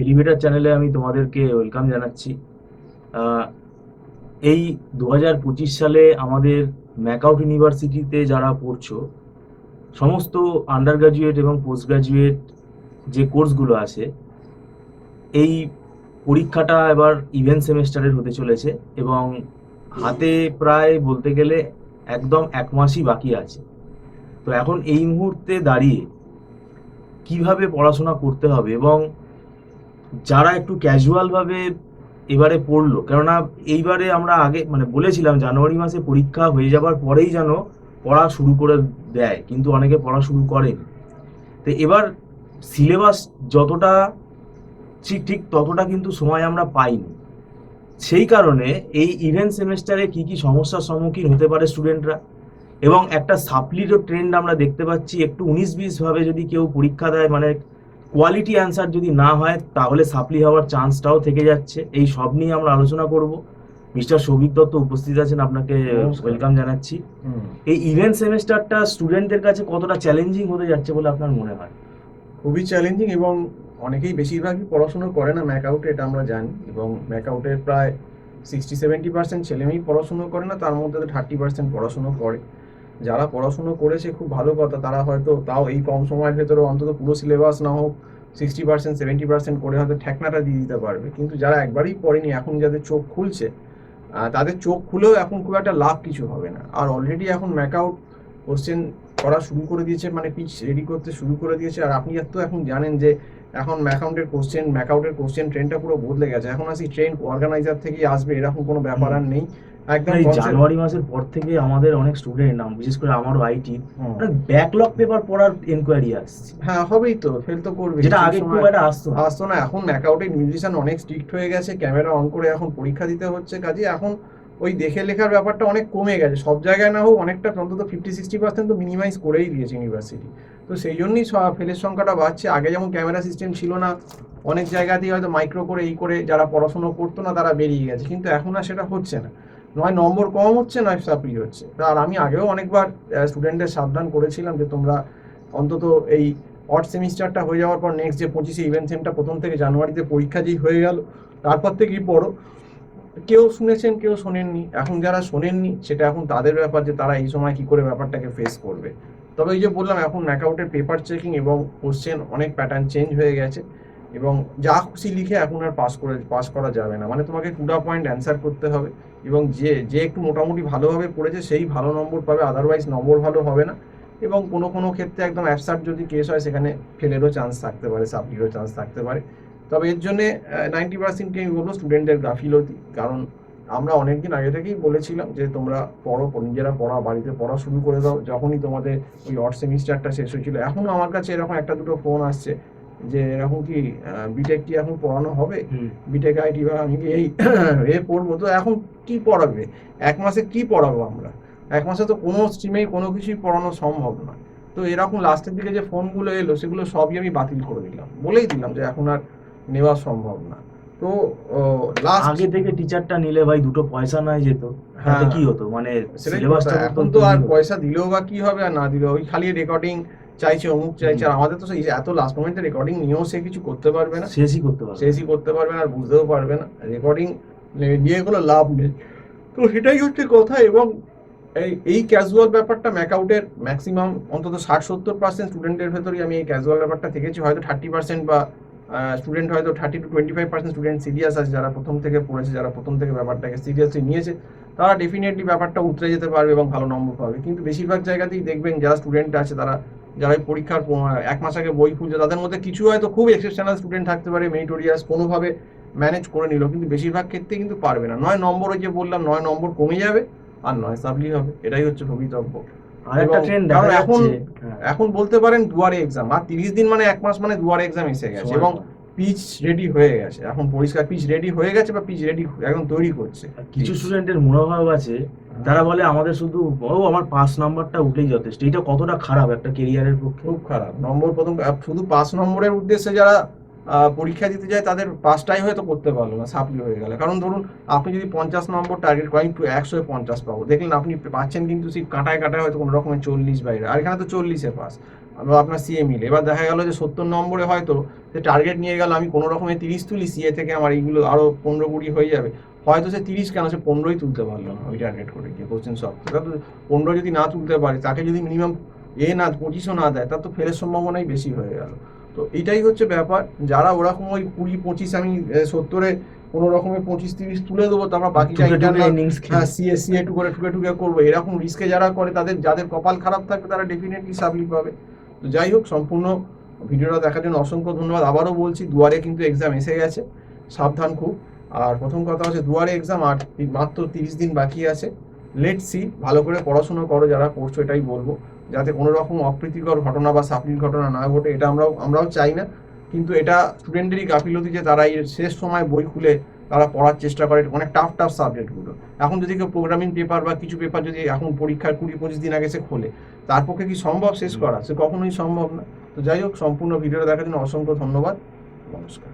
Elevator চ্যানেলে আমি তোমাদেরকে ওয়েলকাম জানাচ্ছি। আহ, এই 2025 সালে আমাদের ম্যাকআউট ইউনিভার্সিটিতে যারা পড়ছো, সমস্ত আন্ডার গ্রাজুয়েট এবং পোস্ট গ্রাজুয়েট যে কোর্সগুলো আছে, এই পরীক্ষাটা এবার ইভেন্ট সেমেস্টারের হতে চলেছে এবং হাতে প্রায় বলতে গেলে একদম এক মাসই বাকি আছে। তো এখন এই মুহূর্তে দাঁড়িয়ে কিভাবে পড়াশোনা করতে হবে, এবং যারা একটু ক্যাজুয়াল ভাবে এবারে পড়লো, কেননা এইবারে আমরা আগে মানে বলেছিলাম জানুয়ারি মাসে পরীক্ষা হয়ে যাবার পরেই যেন পড়া শুরু করে দেয়, কিন্তু অনেকে পড়া শুরু করেন। তো এবার সিলেবাস যতটা ঠিক ঠিক ততটা কিন্তু সময় আমরা পাইনি। সেই কারণে এই ইভেন্ট সেমেস্টারে কি কি সমস্যার সম্মুখীন হতে পারে স্টুডেন্টরা, এবং একটা সাপ্লিরও ট্রেন্ড আমরা দেখতে পাচ্ছি। একটু 19-20 ভাবে যদি কেউ পরীক্ষা দেয়, মানে কোয়ালিটি অ্যান্সার যদি না হয়, তাহলে সাপ্লি হওয়ার চান্সটাও থেকে যাচ্ছে। এই সব নিয়ে আমরা আলোচনা করব। মিস্টার সৌভিক দত্ত উপস্থিত আছেন, আপনাকে ওয়েলকাম জানাচ্ছি। এই ইভেন্ট সেমেস্টারটা স্টুডেন্টদের কাছে কতটা চ্যালেঞ্জিং হতে যাচ্ছে বলে আপনার মনে হয়? খুবই চ্যালেঞ্জিং, এবং অনেকেই বেশিরভাগই পড়াশোনা করে না ম্যাকআউটে, এটা আমরা জানি। এবং ম্যাকআউটের প্রায় 60-70% ছেলেমেয়েই পড়াশুনো করে না, তার মধ্যে 30% পড়াশুনো করে। যারা পড়াশুনো করেছে খুব ভালো কথা, তারা হয়তো তাও এই কম সময়ের ভেতরে অন্তত পুরো সিলেবাস না হোক 60-70% করে হয়তো ঠেকনাটা দিয়ে দিতে পারবে। কিন্তু যারা একবারই পড়েনি, এখন যাদের চোখ খুলছে, তাদের চোখ খুলেও এখন খুব একটা লাভ কিছু হবে না। আর অলরেডি এখন ম্যাকআউট কোশ্চেন করা শুরু করে দিয়েছে, মানে পিচ রেডি করতে শুরু করে দিয়েছে। আর আপনি তো এখন জানেন যে এখন ম্যাকআউটের কোশ্চেন ট্রেনটা পুরো বদলে গেছে। এখন আসি ট্রেন অর্গানাইজার থেকেই আসবে, এরকম কোনো ব্যাপার আর নেই। একদম এই জানুয়ারি মাসের পর থেকে আমাদের অনেক স্টুডেন্ট, বিশেষ করে আমারও আইটি, ব্যাকলগ পেপার পড়ার এনকোয়ারি আসছে। হ্যাঁ, হবেই তো, ফেল তো করবে, যেটা আগে খুব একটা আসতো না। এখন ম্যাকআউটের নিউট্রিশন অনেক স্ট্রিক্ট হয়ে গেছে, ক্যামেরা অন করে এখন পরীক্ষা দিতে হচ্ছে। কাজে এখন ওই দেখে লেখার ব্যাপারটা অনেক কমে গেছে। সব জায়গায় না হোক, অনেকটা অন্তত 50-60% তো মিনিমাইজ করেই দিয়েছে ইউনিভার্সিটি। তো সেই জন্যই ফেলের সংখ্যাটা বাড়ছে। আগে যেমন ক্যামেরা সিস্টেম ছিল না, অনেক জায়গাতেই হয়তো মাইক্রো করে এই করে যারা পড়াশোনা করতো না তারা বেরিয়ে গেছে, কিন্তু এখন আর সেটা হচ্ছে না। নয় নম্বর কম হচ্ছে, নয় সাপ্লি হচ্ছে। আর আমি আগেও অনেকবার স্টুডেন্টদের সাবধান করেছিলাম যে তোমরা অন্তত এই অড সেমিস্টারটা হয়ে যাওয়ার পর নেক্সট যে 25-এ ইভেন্ট সেমটা প্রথম থেকে জানুয়ারিতে পরীক্ষা যেই হয়ে গেল, তারপর থেকেই পড়ো। কেউ শুনেছেন, কেউ শোনেননি। এখন যারা শোনেননি, সেটা এখন তাদের ব্যাপার যে তারা এই সময় কি করে ব্যাপারটাকে ফেস করবে। তবে এই যে বললাম, এখন ম্যাকআউটের পেপার চেকিং এবং কোশ্চেন অনেক প্যাটার্ন চেঞ্জ হয়ে গেছে, এবং যা খুশি লিখে এখন আর পাস করা যাবে না। মানে তোমাকে টুডা পয়েন্ট অ্যান্সার করতে হবে, এবং যে যে একটু মোটামুটি ভালোভাবে পড়েছে সেই ভালো নম্বর পাবে, আদারওয়াইজ নম্বর ভালো হবে না। এবং কোনো কোনো ক্ষেত্রে একদম অ্যাবসার্ট যদি কেস হয়, সেখানে ফেলেরও চান্স থাকতে পারে, সাপ্লিরও চান্স থাকতে পারে। তবে এর জন্যে 90%কে আমি বলবো স্টুডেন্টদের গাফিলতি। কারণ আমরা অনেকদিন আগে থেকেই বলেছিলাম যে তোমরা পড়ো, নিজেরা পড়া, বাড়িতে পড়া শুরু করে দাও। যখনই তোমাদের ওই অড সেমিস্টারটা শেষ হয়েছিল, এখনও আমার কাছে এরকম একটা দুটো ফোন আসছে যে এরকম কি বিটেক কি এখন পড়ানো হবে, বিটেক আইটি, বা আমি কি এই এ পড়বো, তো এখন কি পড়াবে? এক মাসে কি পড়াবো আমরা? এক মাসে তো কোনো স্ট্রিমেই কোনো কিছুই পড়ানো সম্ভব নয়। তো এরকম লাস্টের দিকে যে ফোনগুলো এলো, সেগুলো সবই আমি বাতিল করে দিলাম, বলেই দিলাম যে এখন আর নেওয়া সম্ভব না। তো আগে থেকে টিচারটা নিলে ভাই দুটো পয়সা নাই যেত, তাতে কি হতো? মানে সিলেবাসটা এখন তো আর পয়সা দিলেও বা কি হবে, আর না দিলেও ওই খালি রেকর্ডিং চাইছে, অমুক চাইছে। আর আমাদের তো সেই এত লাস্ট মোমেন্টে রেকর্ডিং নিয়েও সে কিছু করতে পারবে না, শেষই করতে পারবে না, আর বুঝতেও পারবে না। রেকর্ডিং নিয়ে কোনো লাভ নেই। তো সেটাই হচ্ছে কথা। এবং এই ক্যাজুয়াল ব্যাপারটা ম্যাকআউটের ম্যাক্সিমাম অন্তত 60-70% স্টুডেন্টের ভেতরেই আমি এই ক্যাজুয়াল ব্যাপারটা দেখেছি। হয়তো 30% বা স্টুডেন্ট, হয়তো 30-25% স্টুডেন্ট সিরিয়াস আছে, যারা প্রথম থেকে পড়েছে, যারা প্রথম থেকে ব্যাপারটাকে সিরিয়াসলি নিয়েছে, তারা ডেফিনেটলি ব্যাপারটা উতরে যেতে পারবে এবং ভালো নম্বর পাবে। কিন্তু বেশিরভাগ জায়গাতেই দেখবেন যারা স্টুডেন্ট আছে, তারা যারা পরীক্ষার 1 মাস আগে বই খুলছে, তাদের মধ্যে কিছু হয়তো খুব এক্সেপশনাল স্টুডেন্ট থাকতে পারে, মেরিটোরিয়াস, কোনোভাবে ম্যানেজ করে নিল, কিন্তু বেশিরভাগ ক্ষেত্রে কিন্তু পারবে না। নয় নম্বর, ওই যে বললাম, নয় নম্বর কমে যাবে, আর নয় সাপ্লি হবে। এটাই হচ্ছে ভবিতব্য। কারণ এখন বলতে পারেন দুয়ারে এক্সাম, আর 30 দিন মানে 1 মাস, মানে দুয়ারে এক্সাম এসে গেছে, এবং পিচ রেডি হয়ে গেছে। এখন পরিষ্কার পিচ রেডি হয়ে গেছে, বা পিচ রেডি একদম তৈরি করছে। কিছু স্টুডেন্টের মনোভাব আছে, তারা বলে আমাদের শুধু আমার পাস নাম্বারটা উঠলেই যথেষ্ট। এটা কতটা খারাপ একটা কেরিয়ারের পক্ষে? খুব খারাপ। নম্বর প্রথম, শুধু পাস নম্বরের উদ্দেশ্যে যারা পরীক্ষা দিতে যায়, তাদের পাসটাই হয়তো করতে পারলো না, সাপ্লি হয়ে গেল। কারণ ধরুন, আপনি যদি 50 নম্বর টার্গেট করেন, 150 পাবো, দেখলেন আপনি পাচ্ছেন কিন্তু সেই কাঁটায় কাঁটায় হয়তো কোনো রকমের 40 বাইরে, আর এখানে তো 40-এ পাস। বা আপনার সিএ মিলে। এবার দেখা গেল যে 70 নম্বরে হয়তো সে টার্গেট নিয়ে গেল আমি কোনো রকমে 30 তুলি, সিএ থেকে আমার এইগুলো আরও 15-20 হয়ে যাবে। হয়তো সে 30 কেন, সে 15ই তুলতে পারলো না ওই টার্গেট করে গিয়ে কোশ্চেন সলভ। সেটা তো 15 যদি না তুলতে পারে, তাকে যদি মিনিমাম 25ও না দেয়, তার তো ফেলের সম্ভাবনাই বেশি হয়ে গেল। তো এটাই হচ্ছে ব্যাপার। যারা ওরকম ওই 20-25 আমি 70-এ কোনো রকমের 25-30 তুলে দেবো, তারপর বাকিটা টুকে টুকে ইন্টারনাল ইনিংস হ্যাঁ খেলে। সিএ টু করে ঠুকে ঠুকে করবো, এরকম রিস্কে যারা করে যাদের কপাল খারাপ থাকবে তারা ডেফিনেটলি সাবলি পাবে। তো যাই হোক, সম্পূর্ণ ভিডিওটা দেখার জন্য অসংখ্য ধন্যবাদ। আবারও বলছি, দুয়ারে কিন্তু এক্সাম এসে গেছে, সাবধান খুব। আর প্রথম কথা হচ্ছে দুয়ারে এক্সাম আর মাত্র 30 দিন বাকি আছে। লেটস সি, ভালো করে পড়াশোনা করো যারা পড়ছো, এটাই বলবো, যাতে কোনো রকম অপ্রীতিকর ঘটনা বা সাপ্লির ঘটনা না ঘটে। এটা আমরাও চাই না, কিন্তু এটা স্টুডেন্টেরই গাফিলতি যে তারা এই শেষ সময় বই খুলে তারা পড়ার চেষ্টা করে অনেক টাফ সাবজেক্টগুলো। এখন যদি কেউ প্রোগ্রামিং পেপার বা কিছু পেপার যদি এখন পরীক্ষার 20-25 দিন আগে সে খোলে, তার পক্ষে কি সম্ভব শেষ করা? সে কখনোই সম্ভব না। তো যাই হোক, সম্পূর্ণ ভিডিওটা দেখার জন্য অসংখ্য ধন্যবাদ। নমস্কার।